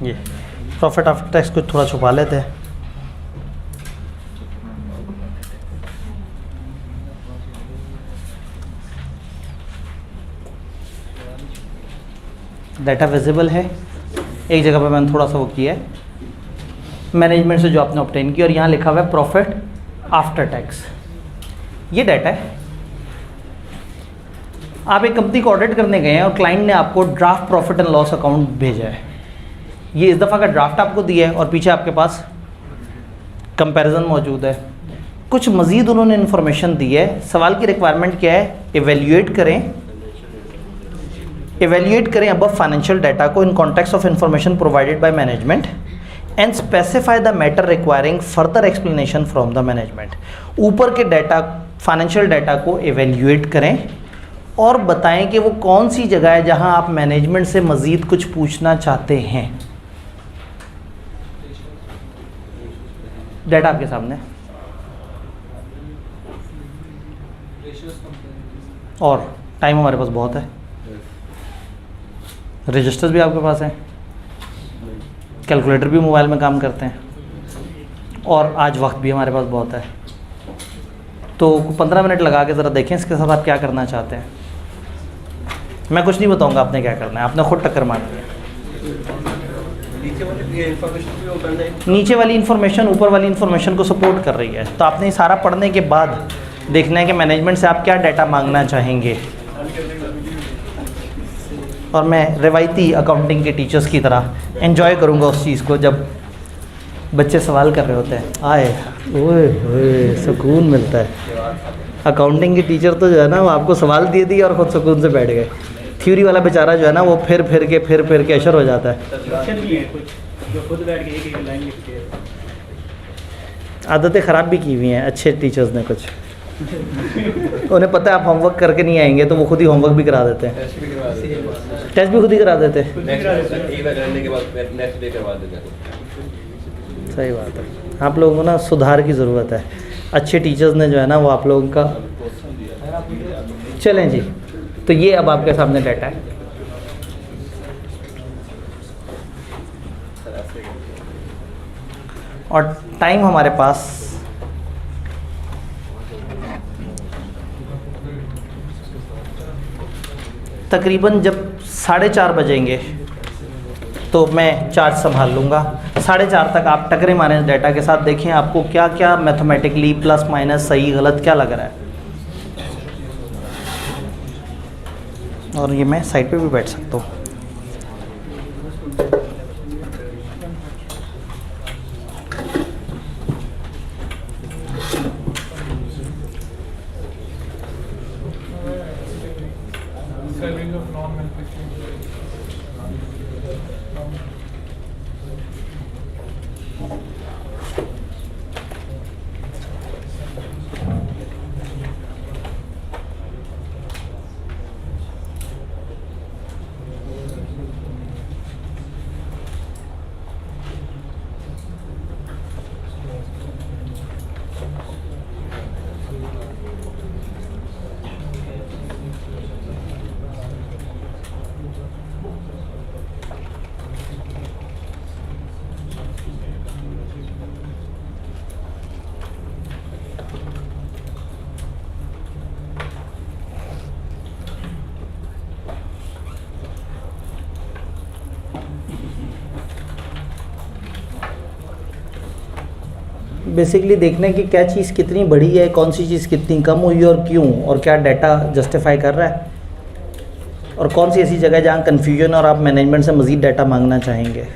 ये profit after tax कुछ थोड़ा छुपा लेते हैं। डाटा विजिबल है, एक जगह पर मैंने थोड़ा सा वो किया है मैनेजमेंट से जो आपने ऑब्टेन किया, और यहाँ लिखा हुआ है प्रॉफिट आफ्टर टैक्स। ये डाटा है, आप एक कंपनी को ऑडिट करने गए हैं और क्लाइंट ने आपको draft profit and loss account भेजा है। ये इस दफ़ा का ड्राफ्ट आपको दिया है और पीछे आपके पास कंपैरिजन मौजूद है। कुछ मज़ीद उन्होंने इन्फॉर्मेशन दी है। सवाल की रिक्वायरमेंट क्या है? एवेल्यूएट करें अबव फाइनेंशियल डाटा को in context of information provided by management and specify the matter requiring further explanation from the management. ऊपर के डाटा, फाइनेंशियल डाटा को एवेल्यूएट करें और बताएं कि वो कौन सी जगह है जहां आप मैनेजमेंट से मज़ीद कुछ पूछना चाहते हैं। डाटा आपके सामने, और टाइम हमारे पास बहुत है, रजिस्टर्स भी आपके पास हैं, कैलकुलेटर भी मोबाइल में काम करते हैं, और आज वक्त भी हमारे पास बहुत है। तो 15 मिनट लगा के ज़रा देखें इसके साथ आप क्या करना चाहते हैं। मैं कुछ नहीं बताऊंगा आपने क्या करना है, आपने खुद टक्कर मारनी है। नीचे वाली इन्फॉर्मेशन ऊपर वाली इन्फॉर्मेशन को सपोर्ट कर रही है, तो आपने सारा पढ़ने के बाद देखना है कि मैनेजमेंट से आप क्या डाटा मांगना चाहेंगे। और मैं रिवायती अकाउंटिंग के टीचर्स की तरह एंजॉय करूंगा उस चीज़ को जब बच्चे सवाल कर रहे होते हैं। आए ओए ओए सुकून मिलता है। अकाउंटिंग के टीचर तो जो है ना वो आपको सवाल दे दिए और खुद सुकून से बैठ गए। थ्योरी वाला बेचारा जो है ना वो फिर फिर के अशर हो जाता है। आदतें ख़राब भी की हुई हैं अच्छे टीचर्स ने कुछ। उन्हें पता है आप होमवर्क करके नहीं आएंगे तो वो खुद ही होमवर्क भी करा देते हैं, टेस्ट भी खुद ही करा देते हैं। सही बात है, आप लोगों को ना सुधार की ज़रूरत है। अच्छे टीचर्स ने जो है ना वो आप लोगों का। चलें जी, तो ये अब आपके सामने डाटा है। और टाइम हमारे पास तकरीबन जब 4:30 बजेंगे तो मैं चार्ज संभाल लूँगा। 4:30 तक आप टकरे मारें इस डाटा के साथ, देखें आपको क्या क्या मैथमेटिकली प्लस माइनस सही गलत क्या लग रहा है। और ये मैं साइड पे भी बैठ सकता हूँ। बेसिकली देखने की क्या चीज़ कितनी बड़ी है, कौन सी चीज़ कितनी कम हुई और क्यों, और क्या डाटा जस्टिफाई कर रहा है, और कौन सी ऐसी जगह जहाँ कन्फ्यूजन और आप मैनेजमेंट से मज़ीद डाटा मांगना चाहेंगे।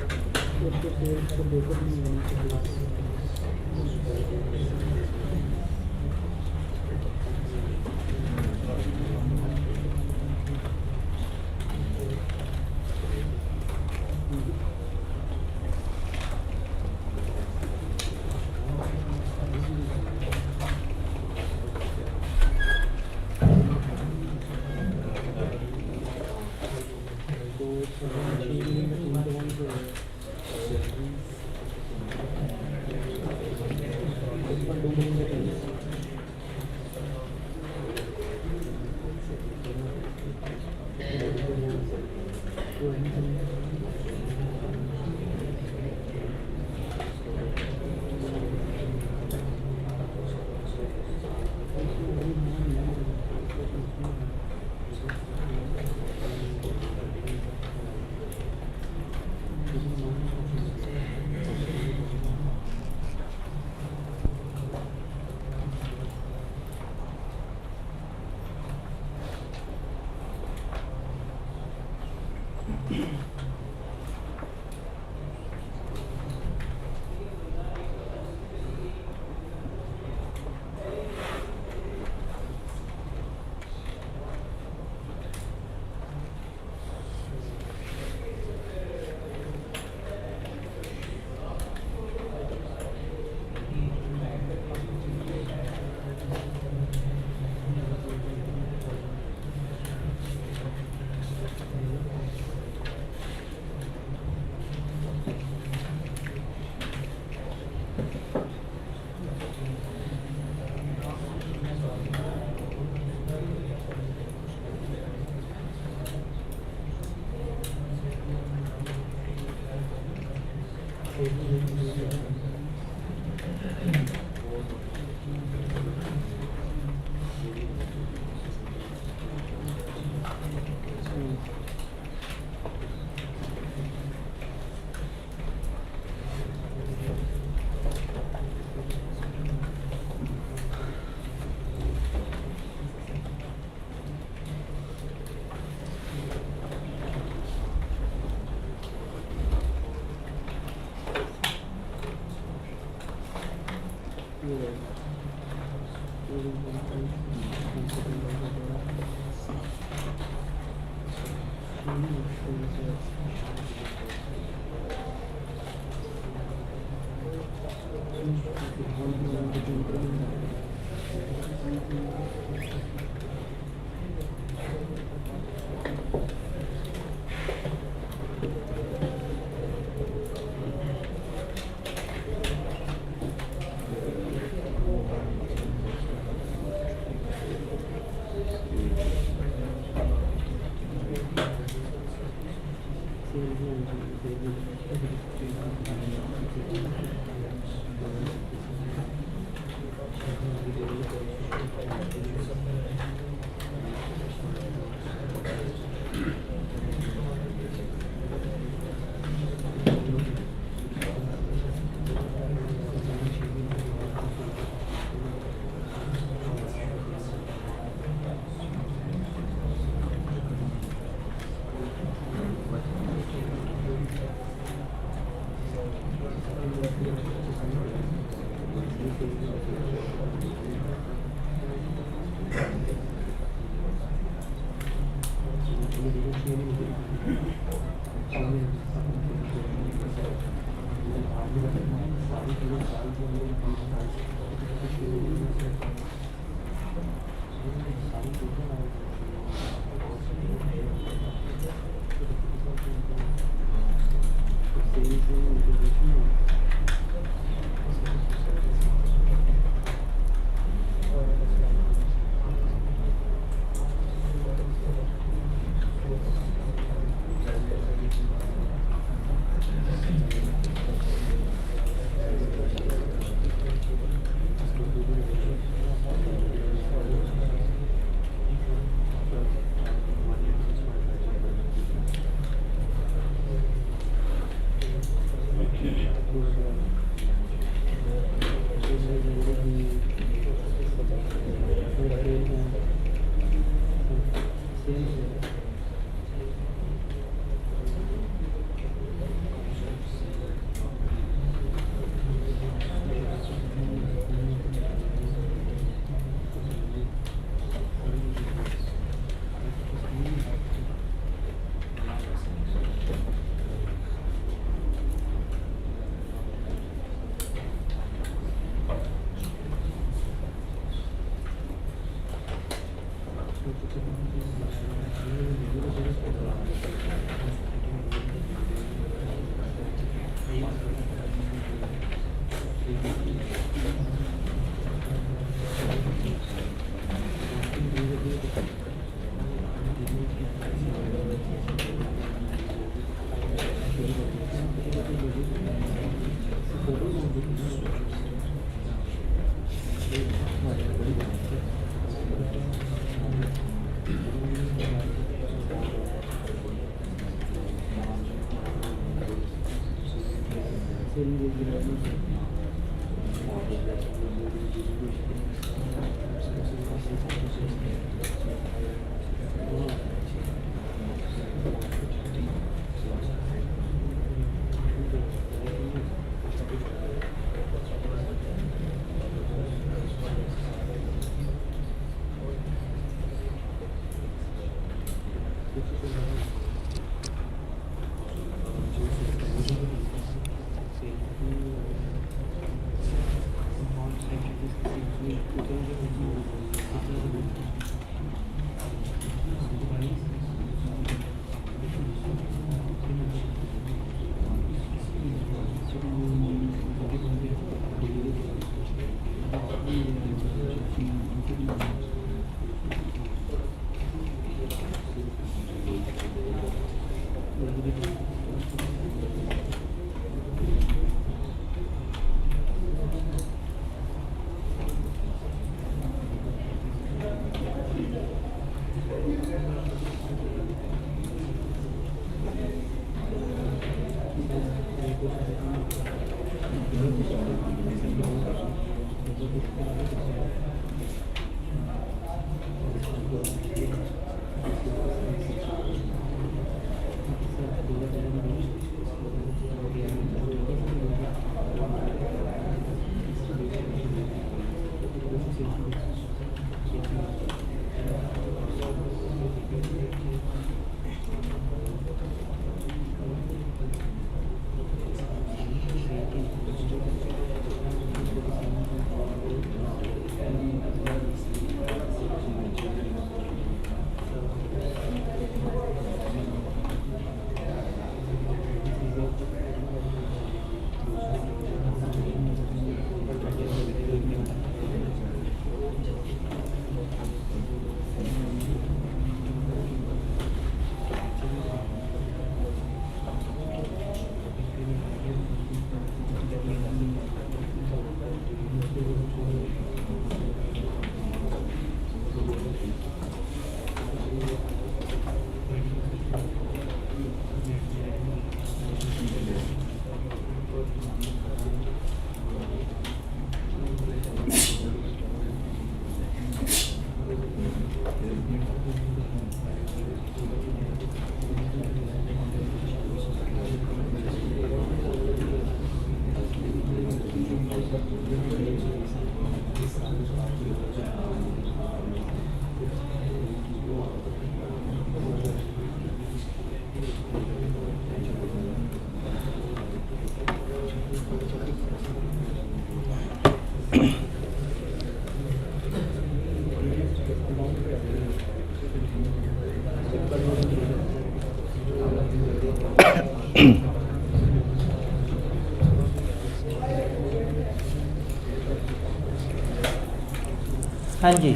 हाँ जी,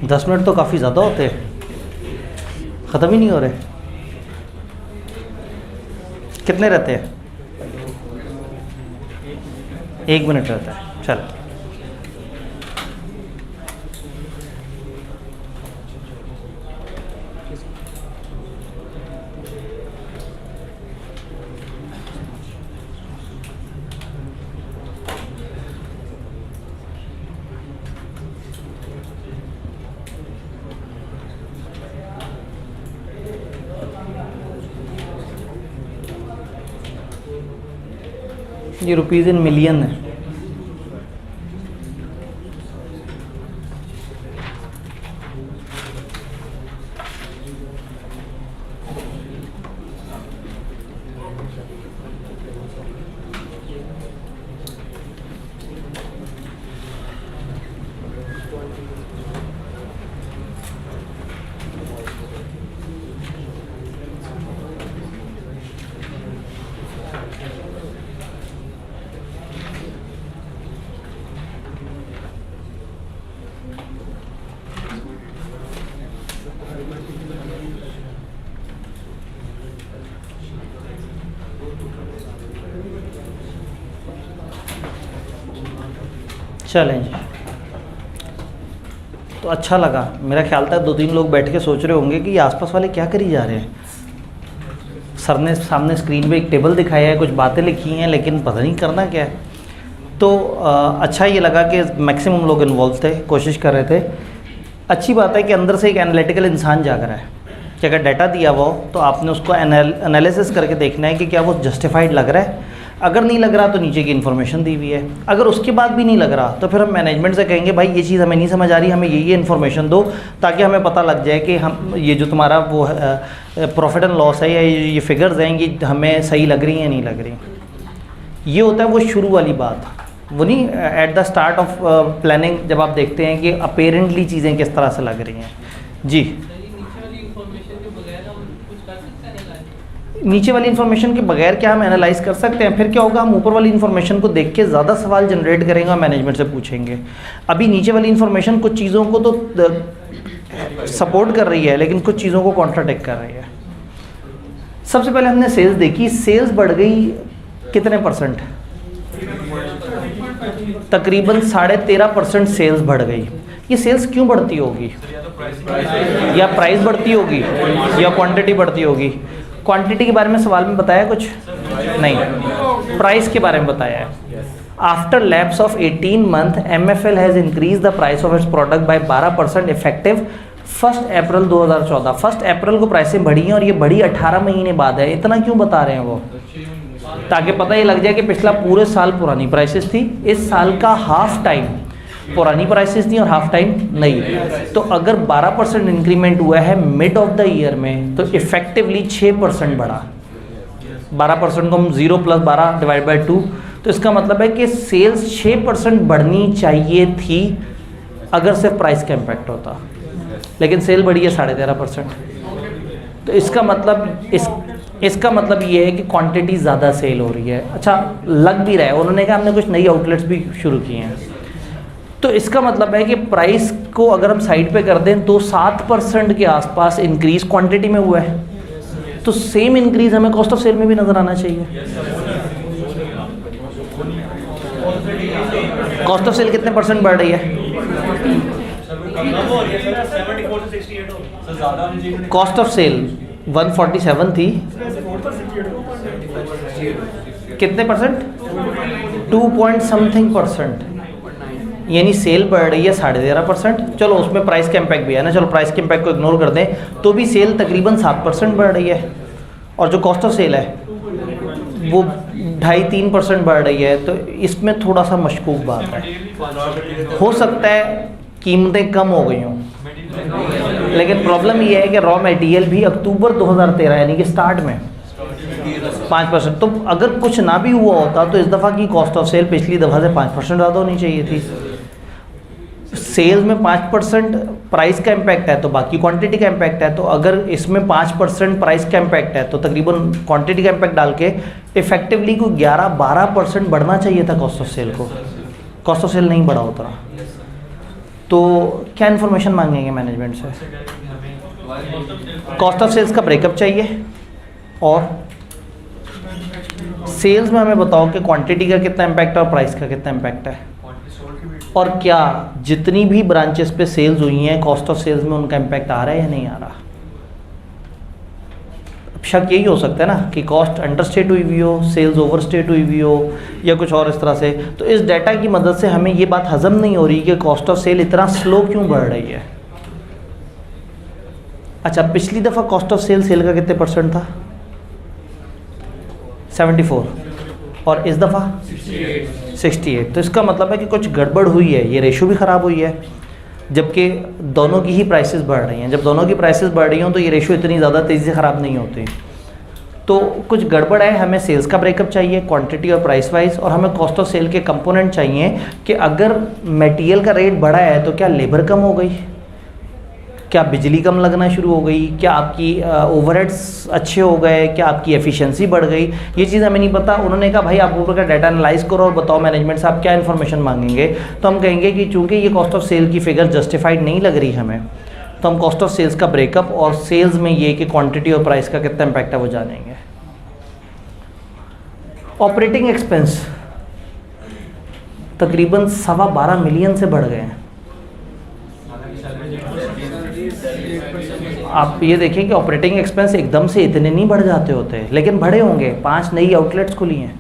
10 मिनट तो काफ़ी ज़्यादा होते हैं, ख़त्म ही नहीं हो रहे। कितने रहते हैं? 1 मिनट रहता है। चलो, ये रुपीज़ इन मिलियन है। चलें जी, तो अच्छा लगा। मेरा ख्याल था 2-3 लोग बैठ के सोच रहे होंगे कि ये आसपास वाले क्या करी जा रहे हैं, सर ने सामने स्क्रीन पे एक टेबल दिखाया है, कुछ बातें लिखी हैं, लेकिन पता नहीं करना क्या है। तो अच्छा ये लगा कि मैक्सिमम लोग इन्वॉल्व थे, कोशिश कर रहे थे। अच्छी बात है कि अंदर से एक एनालिटिकल इंसान जाग रहा है कि अगर डाटा दिया हुआ हो तो आपने उसको एनालिसिस करके देखना है कि क्या वो जस्टिफाइड लग रहा है। अगर नहीं लग रहा तो नीचे की इन्फॉर्मेशन दी हुई है। अगर उसके बाद भी नहीं लग रहा तो फिर हम मैनेजमेंट से कहेंगे भाई ये चीज़ हमें नहीं समझ आ रही, हमें ये इन्फॉर्मेशन दो, ताकि हमें पता लग जाए कि हम ये जो तुम्हारा वो प्रॉफिट एंड लॉस है या ये फिगर्स हैं ये हमें सही लग रही हैं नहीं लग रही। ये होता है वो शुरू वाली बात, वो नहीं at the start of planning, जब आप देखते हैं कि अपेरेंटली चीज़ें किस तरह से लग रही हैं। जी, नीचे वाली इन्फॉर्मेशन के बगैर क्या हम एनालाइज कर सकते हैं? फिर क्या होगा, हम ऊपर वाली इन्फॉर्मेशन को देख के ज़्यादा सवाल जनरेट करेंगे और मैनेजमेंट से पूछेंगे। अभी नीचे वाली इन्फॉर्मेशन कुछ चीज़ों को तो सपोर्ट कर रही है लेकिन कुछ चीज़ों को कॉन्ट्राडिक्ट कर रही है। सबसे पहले हमने सेल्स देखी, सेल्स बढ़ गई कितने परसेंट? तकरीबन 13.5% सेल्स बढ़ गई। ये सेल्स क्यों बढ़ती होगी? या प्राइस बढ़ती होगी या क्वांटिटी बढ़ती होगी? क्वांटिटी के बारे में सवाल में बताया कुछ नहीं, प्राइस के बारे में बताया है। After lapse of 18 month MFL has increase the price of its product by 12% effective 1 April 2014। 1 अप्रैल को प्राइसें बढ़ी हैं और ये बढ़ी 18 महीने बाद है। इतना क्यों बता रहे हैं वो? ताकि पता ये लग जाए कि पिछला पूरे साल पुरानी प्राइसेस थी, इस साल का हाफ टाइम पुरानी प्राइसेस थी और हाफ टाइम नहीं। तो अगर 12% इंक्रीमेंट हुआ है मिड ऑफ द ईयर में तो इफेक्टिवली 6% बढ़ा। 12% को हम 0 + 12 / 2, तो इसका मतलब है कि सेल्स 6% बढ़नी चाहिए थी अगर सिर्फ प्राइस का इम्पैक्ट होता, लेकिन सेल बढ़ी है 13.5%। तो इसका मतलब ये है कि क्वांटिटी ज़्यादा सेल हो रही है। अच्छा लग भी रहा है, उन्होंने कहा हमने कुछ नई आउटलेट्स भी शुरू किए हैं, तो इसका मतलब है कि प्राइस को अगर हम साइड पे कर दें तो 7% के आसपास इंक्रीज क्वांटिटी में हुआ है, तो सेम इंक्रीज हमें कॉस्ट ऑफ सेल में भी नज़र आना चाहिए। कॉस्ट ऑफ सेल कितने परसेंट बढ़ रही है? कॉस्ट ऑफ सेल 147 थी, कितने परसेंट? 2 पॉइंट समथिंग परसेंट, यानी सेल बढ़ रही है 13.5%। चलो उसमें प्राइस का इम्पैक्ट भी है ना, चलो प्राइस के इम्पैक्ट को इग्नोर कर दें तो भी सेल तकरीबन 7% बढ़ रही है, और जो कॉस्ट ऑफ सेल है वो 2.5-3% बढ़ रही है। तो इसमें थोड़ा सा मशकूक बात है। हो सकता है कीमतें कम हो गई हों, लेकिन प्रॉब्लम ये है कि रॉ मटेरियल भी अक्टूबर 2013 यानी कि स्टार्ट में 5%, तो अगर कुछ ना भी हुआ होता तो इस दफ़ा की कॉस्ट ऑफ सेल पिछली दफ़ा से 5% ज़्यादा होनी चाहिए थी। सेल्स में 5% प्राइस का इम्पैक्ट है तो बाकी क्वांटिटी का इम्पैक्ट है, तो अगर इसमें 5% प्राइस का इम्पैक्ट है तो तकरीबन क्वांटिटी का इम्पैक्ट डाल के इफेक्टिवली को 11-12% बढ़ना चाहिए था कॉस्ट ऑफ सेल को। कॉस्ट ऑफ सेल नहीं बढ़ा होता तो क्या इन्फॉर्मेशन मांगेंगे मैनेजमेंट से? कॉस्ट ऑफ सेल्स का ब्रेकअप चाहिए, और सेल्स में हमें बताओ कि क्वांटिटी का कितना इम्पैक्ट है और प्राइस का कितना इम्पैक्ट है, और क्या जितनी भी ब्रांचेस पे सेल्स हुई हैं कॉस्ट ऑफ सेल्स में उनका इम्पैक्ट आ रहा है या नहीं आ रहा। अब शक यही हो सकता है ना कि कॉस्ट अंडरस्टेट हुई हुई हो, सेल्स ओवरस्टेट हुई हुई हो, या कुछ और इस तरह से। तो इस डाटा की मदद से हमें ये बात हजम नहीं हो रही कि कॉस्ट ऑफ सेल इतना स्लो क्यों बढ़ रही है। अच्छा पिछली दफ़ा कॉस्ट ऑफ सेल का कितने परसेंट था? 74, और इस दफ़ा 68। तो इसका मतलब है कि कुछ गड़बड़ हुई है, ये रेशो भी ख़राब हुई है, जबकि दोनों की ही प्राइसेस बढ़ रही हैं। जब दोनों की प्राइसेस बढ़ रही हों तो ये रेशो इतनी ज़्यादा तेज़ी से ख़राब नहीं होती। तो कुछ गड़बड़ है, हमें सेल्स का ब्रेकअप चाहिए क्वांटिटी और प्राइस वाइज, और हमें कॉस्ट ऑफ सेल के कंपोनेंट चाहिए कि अगर मटेरियल का रेट बढ़ा है तो क्या लेबर कम हो गई, क्या बिजली कम लगना शुरू हो गई, क्या आपकी ओवरहेड्स अच्छे हो गए, क्या आपकी एफिशिएंसी बढ़ गई। ये चीज़ हमें नहीं पता। उन्होंने कहा भाई आप ऊपर का डाटा एनालाइज करो और बताओ मैनेजमेंट से आप क्या इन्फॉर्मेशन मांगेंगे। तो हम कहेंगे कि चूंकि ये कॉस्ट ऑफ सेल की फिगर जस्टिफाइड नहीं लग रही हमें, तो हम कॉस्ट ऑफ सेल्स का ब्रेकअप और सेल्स में ये कि क्वांटिटी और प्राइस का कितना इम्पैक्ट है वो जानेंगे। ऑपरेटिंग एक्सपेंस तकरीबन 12.25 मिलियन से बढ़ गए हैं। आप ये देखें कि ऑपरेटिंग एक्सपेंस एकदम से इतने नहीं बढ़ जाते होते, लेकिन बढ़े होंगे, 5 नई आउटलेट्स खुली हैं।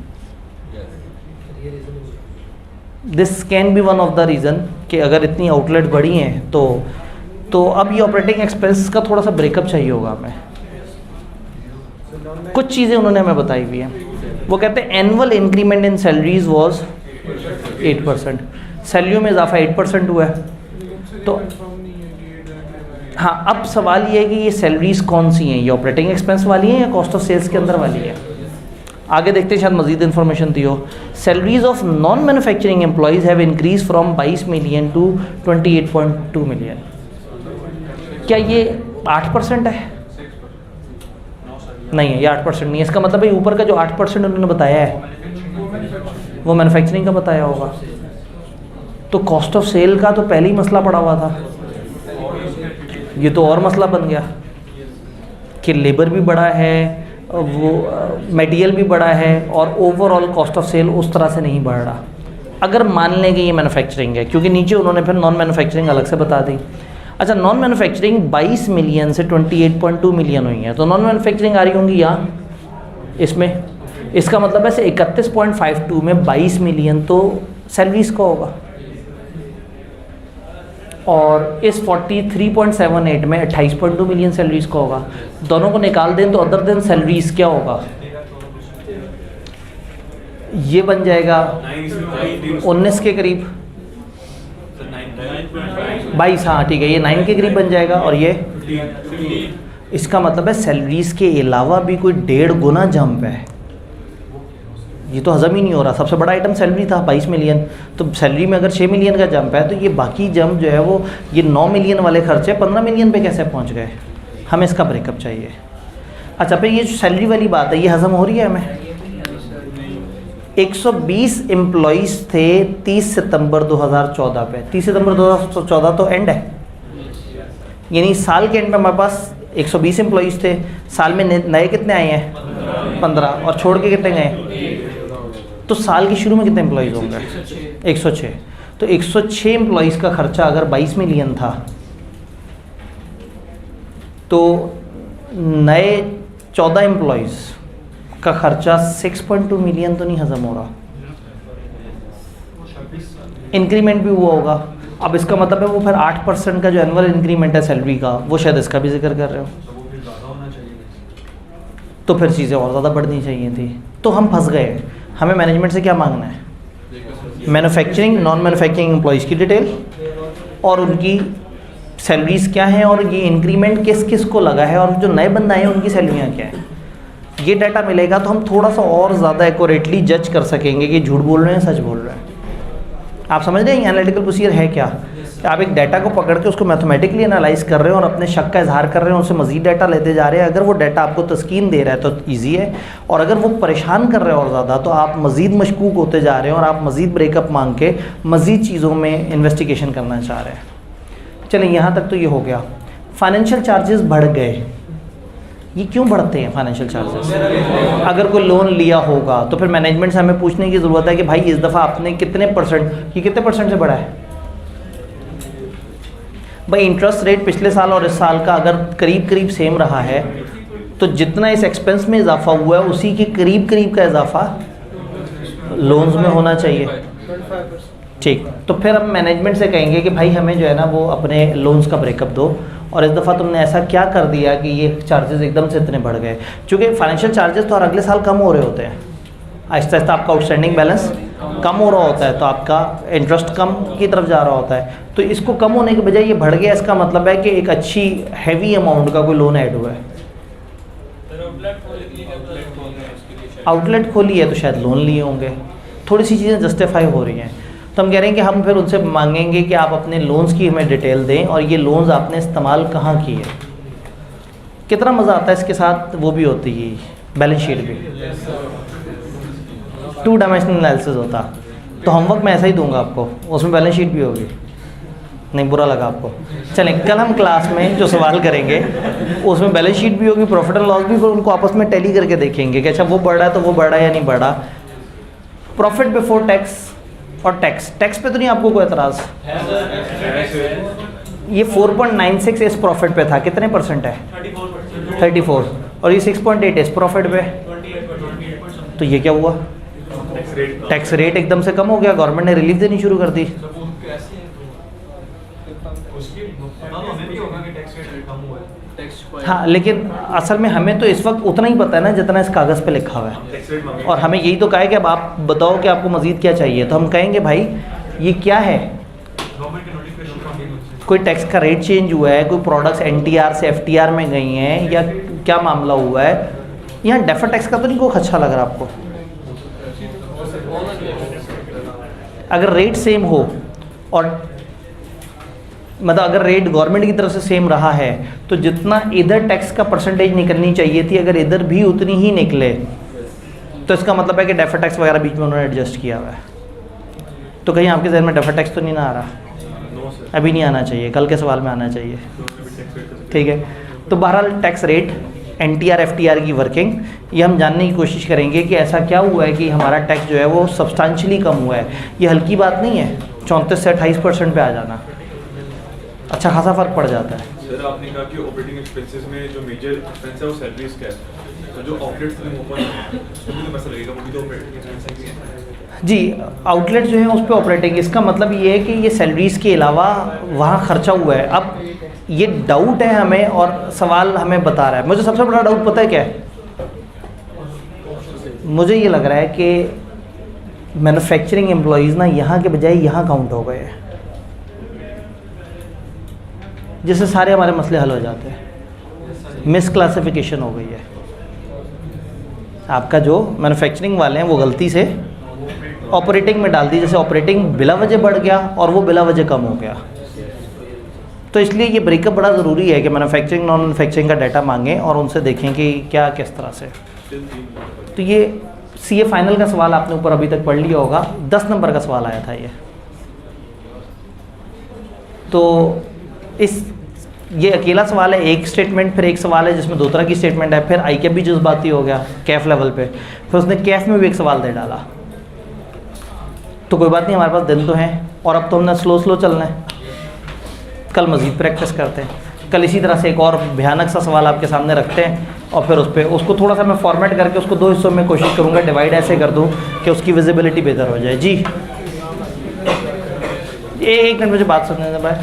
This can be one of the reason कि अगर इतनी आउटलेट बढ़ी हैं तो अब ये ऑपरेटिंग एक्सपेंस का थोड़ा सा ब्रेकअप चाहिए होगा हमें। कुछ चीज़ें उन्होंने हमें बताई हुई हैं। वो कहते हैं annual increment in salaries was 8%, सैलरियों में इजाफा 8% हुआ है। तो हाँ, अब सवाल ये है कि ये सैलरीज कौन सी हैं, ये ऑपरेटिंग एक्सपेंस वाली हैं या कॉस्ट ऑफ सेल्स के अंदर वाली है। आगे देखते हैं, शायद मजीद इन्फॉर्मेशन दी हो। Salaries of non manufacturing employees have increase from 22 million to 28.2 million. क्या ये 8% है? नहीं है, ये 8% नहीं है। इसका मतलब है ऊपर का जो 8% उन्होंने बताया है वो मैन्युफैक्चरिंग का बताया होगा। तो कॉस्ट ऑफ सेल का तो पहले ही मसला पड़ा हुआ था, ये तो और मसला बन गया कि लेबर भी बड़ा है, वो मटेरियल भी बड़ा है और ओवरऑल कॉस्ट ऑफ सेल उस तरह से नहीं बढ़ रहा। अगर मान लें कि ये मैन्युफैक्चरिंग है, क्योंकि नीचे उन्होंने फिर नॉन मैन्युफैक्चरिंग अलग से बता दी। अच्छा, नॉन मैन्युफैक्चरिंग 22 मिलियन से 28.2 मिलियन हुई है, तो नॉन मैन्युफैक्चरिंग आ रही होंगी यहाँ इसमें। इसका मतलब है 31.52 में 22 मिलियन तो सैलरीज का होगा, और इस 43.78 में 28.2 मिलियन सैलरीज का होगा। दोनों को निकाल दें तो अदर देन सैलरीज क्या होगा, ये बन जाएगा 19 के करीब, 22, हाँ ठीक है, ये 9 के करीब बन जाएगा। और ये इसका मतलब है सैलरीज के अलावा भी कोई 1.5 गुना जंप है। ये तो हजम ही नहीं हो रहा। सबसे बड़ा आइटम सैलरी था 22 मिलियन, तो सैलरी में अगर 6 मिलियन का जंप है तो ये बाकी जंप जो है वो ये 9 मिलियन वाले खर्चे 15 मिलियन पे कैसे पहुंच गए। हमें इसका ब्रेकअप चाहिए। अच्छा, फिर ये जो सैलरी वाली बात है ये हजम हो रही है हमें। 120 एम्प्लॉइज़ थे 30 सितंबर 2014 पे। 30 सितंबर 2014 तो एंड है, यानी साल के एंड में हमारे पास 120 एम्प्लॉइज़ थे। साल में नए कितने आए हैं? 15, और छोड़ के कितने गए? तो साल के शुरू में कितने एम्प्लॉइज़ होंगे? 106। तो 106 एम्प्लॉइज़ का खर्चा अगर 22 मिलियन था तो नए 14 एम्प्लॉइज़ का खर्चा 6.2 मिलियन तो नहीं हजम हो रहा। इंक्रीमेंट भी हुआ होगा। अब इसका मतलब है वो फिर 8% का जो एनुअल इंक्रीमेंट है सैलरी का, वो शायद इसका भी जिक्र कर रहे हो, तो फिर चीज़ें और ज़्यादा बढ़नी चाहिए थी। तो हम फंस गए। हमें मैनेजमेंट से क्या मांगना है? मैन्युफैक्चरिंग, नॉन मैन्युफैक्चरिंग एम्प्लॉइज़ की डिटेल और उनकी सैलरीज क्या हैं, और ये इंक्रीमेंट किस किस को लगा है, और जो नए बंदे आए हैं उनकी सैलरियाँ क्या हैं। ये डाटा मिलेगा तो हम थोड़ा सा और ज़्यादा एक्यूरेटली जज कर सकेंगे कि झूठ बोल रहे हैं सच बोल रहे हैं। आप समझ रहे हैं एनालिटिकल प्रोसीजर है क्या? आप एक डाटा को पकड़ के उसको मैथमेटिकली एनालाइज कर रहे हैं और अपने शक का इजहार कर रहे हैं, उससे मजीद डाटा लेते जा रहे हैं। अगर वो डाटा आपको तस्कीन दे रहा है तो ईजी है, और अगर वो परेशान कर रहे हैं और ज़्यादा तो आप मज़ीद मशकूक होते जा रहे हैं और आप मज़ीद ब्रेकअप मांग के मज़ीद चीज़ों में इन्वेस्टिगेशन करना चाह रहे हैं। चलिए, यहाँ तक तो ये हो गया। फाइनेंशियल चार्जेस बढ़ गए। ये क्यों बढ़ते हैं फाइनेंशियल चार्जेस? अगर कोई लोन लिया होगा तो फिर मैनेजमेंट से हमें पूछने की ज़रूरत है कि भाई इस दफ़ा आपने कितने परसेंट, ये कितने परसेंट से बढ़ा है? भाई इंटरेस्ट रेट पिछले साल और इस साल का अगर करीब करीब सेम रहा है तो जितना इस एक्सपेंस में इजाफा हुआ है उसी के करीब करीब का इजाफा लोन्स में होना चाहिए। ठीक, तो फिर हम मैनेजमेंट से कहेंगे कि भाई हमें जो है ना वो अपने लोन्स का ब्रेकअप दो, और इस दफ़ा तुमने ऐसा क्या कर दिया कि ये चार्जेस एकदम से इतने बढ़ गए। क्योंकि फाइनेंशियल चार्जेस तो हर अगले साल कम हो रहे होते हैं, आहिस्ता आहिस्ता आपका आउटस्टैंडिंग बैलेंस कम हो रहा होता है तो आपका इंटरेस्ट कम की तरफ जा रहा होता है। तो इसको कम होने के बजाय ये बढ़ गया, इसका मतलब है कि एक अच्छी हैवी अमाउंट का कोई लोन ऐड हुआ है। आउटलेट खोली है तो शायद लोन लिए होंगे, थोड़ी सी चीज़ें जस्टिफाई हो रही हैं। तो हम कह रहे हैं कि हम फिर उनसे मांगेंगे कि आप अपने लोन्स की हमें डिटेल दें, और ये लोन्स आपने इस्तेमाल कहाँ किए। कितना मज़ा आता है इसके साथ, वो भी होती है बैलेंस शीट भी, 2 डायमेंशनल एनालिसिस होता। तो होमवर्क मैं ऐसा ही दूंगा आपको, उसमें बैलेंस शीट भी होगी। नहीं, बुरा लगा आपको? चलें, कल हम क्लास में जो सवाल करेंगे उसमें बैलेंस शीट भी होगी, प्रॉफिट एंड लॉस भी, फिर उनको आपस में टैली करके देखेंगे कि अच्छा वो बढ़ा है तो वो बढ़ा या नहीं बढ़ा। प्रॉफिट बिफोर टैक्स और टैक्स पे तो नहीं आपको कोई एतराज़? ये 4.96 इस प्रॉफिट पे था, कितने परसेंट है? 34। और ये 6.8 इस प्रॉफिट पे, तो ये क्या हुआ? टैक्स रेट एकदम से कम हो गया, गवर्नमेंट ने रिलीफ देनी शुरू कर दी। हाँ, लेकिन असल में हमें तो इस वक्त उतना ही पता है ना जितना इस कागज़ पे लिखा हुआ है, और हमें यही तो कहा है कि अब आप बताओ कि आपको मज़ीद क्या चाहिए, तो हम कहेंगे भाई ये क्या है, कोई टैक्स का रेट चेंज हुआ है, कोई प्रोडक्ट्स NTR से FTR में गई हैं, या क्या मामला हुआ है? यहाँ डेफर टैक्स का तो नहीं कोई अच्छा लग रहा आपको? अगर रेट सेम हो और मतलब अगर रेट गवर्नमेंट की तरफ से सेम रहा है, तो जितना इधर टैक्स का परसेंटेज निकलनी चाहिए थी, अगर इधर भी उतनी ही निकले, तो इसका मतलब है कि डेफर टैक्स वगैरह बीच में उन्होंने एडजस्ट किया हुआ है। तो कहीं आपके जहन में डेफर टैक्स तो नहीं ना आ रहा? अभी नहीं आना चाहिए, कल के सवाल में आना चाहिए। ठीक है, तो बहरहाल टैक्स रेट, NTR FTR की वर्किंग, ये हम जानने की कोशिश करेंगे कि ऐसा क्या हुआ है कि हमारा टैक्स जो है वो सब्सटेंशियली कम हुआ है। ये हल्की बात नहीं है, 34 से 28% पे आ जाना, अच्छा खासा फ़र्क पड़ जाता है। सर आपने कहा कि ऑपरेटिंग एक्सपेंसेस में जो मेजर एक्सपेंस है वो सैलरीज का है, तो जो आउटलेट्स ओपन है उसमें तो पैसा लगेगा, वो भी तो ऑपरेटिंग एक्सपेंस है। जी, आउटलेट जो है उस पर ऑपरेटिंग, इसका मतलब ये है कि ये सैलरीज़ के अलावा वहाँ खर्चा हुआ है। अब ये डाउट है हमें, और सवाल हमें बता रहा है, मुझे सबसे बड़ा डाउट पता है क्या है? मुझे ये लग रहा है कि मैन्युफैक्चरिंग एम्प्लॉयज़ ना यहाँ के बजाय यहाँ काउंट हो गए हैं, जिससे सारे हमारे मसले हल हो जाते हैं। मिस क्लासिफिकेशन हो गई है, आपका जो मैन्युफैक्चरिंग वाले हैं वो गलती से ऑपरेटिंग में डाल दी, जैसे ऑपरेटिंग बिला वजह बढ़ गया और वो बिला वजह कम हो गया। तो इसलिए ये ब्रेकअप बड़ा ज़रूरी है कि मैन्युफैक्चरिंग नॉन मैन्युफैक्चरिंग का डाटा मांगें और उनसे देखें कि क्या किस तरह से। तो ये CA फाइनल का सवाल आपने ऊपर अभी तक पढ़ लिया होगा, 10 नंबर का सवाल आया था ये। तो ये अकेला सवाल है, एक स्टेटमेंट, फिर एक सवाल है जिसमें 2 तरह की स्टेटमेंट है, फिर ICAP भी जज्बाती हो गया कैफ लेवल पे, फिर उसने कैफ में भी एक सवाल दे डाला। तो कोई बात नहीं, हमारे पास दिन तो हैं, और अब तो हमने स्लो चलना है, कल मज़ीद प्रैक्टिस करते हैं। कल इसी तरह से एक और भयानक सा सवाल आपके सामने रखते हैं, और फिर उसको थोड़ा सा मैं फॉर्मेट करके उसको 2 हिस्सों में कोशिश करूँगा डिवाइड ऐसे कर दूँ कि उसकी विजिबिलिटी बेहतर हो जाए। जी, एक मिनट मुझे बात सुनने दें भाई।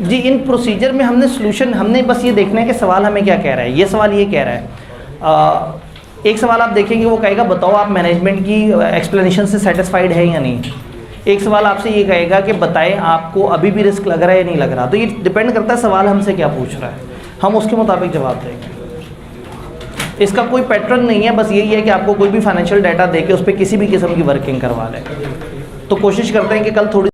जी, इन प्रोसीजर में हमने सॉल्यूशन, हमने बस ये देखना है कि सवाल हमें क्या कह रहा है। ये सवाल ये कह रहा है, एक सवाल आप देखेंगे वो कहेगा बताओ आप मैनेजमेंट की एक्सप्लेनेशन से सेटिस्फाइड है या नहीं। एक सवाल आपसे ये कहेगा कि बताएं आपको अभी भी रिस्क लग रहा है या नहीं लग रहा। तो ये डिपेंड करता है सवाल हमसे क्या पूछ रहा है, हम उसके मुताबिक जवाब देंगे। इसका कोई पैटर्न नहीं है, बस यही है कि आपको कोई भी फाइनेंशियल डाटा दे के उस पर किसी भी किस्म की वर्किंग करवा लें। तो कोशिश करते हैं कि कल थोड़ी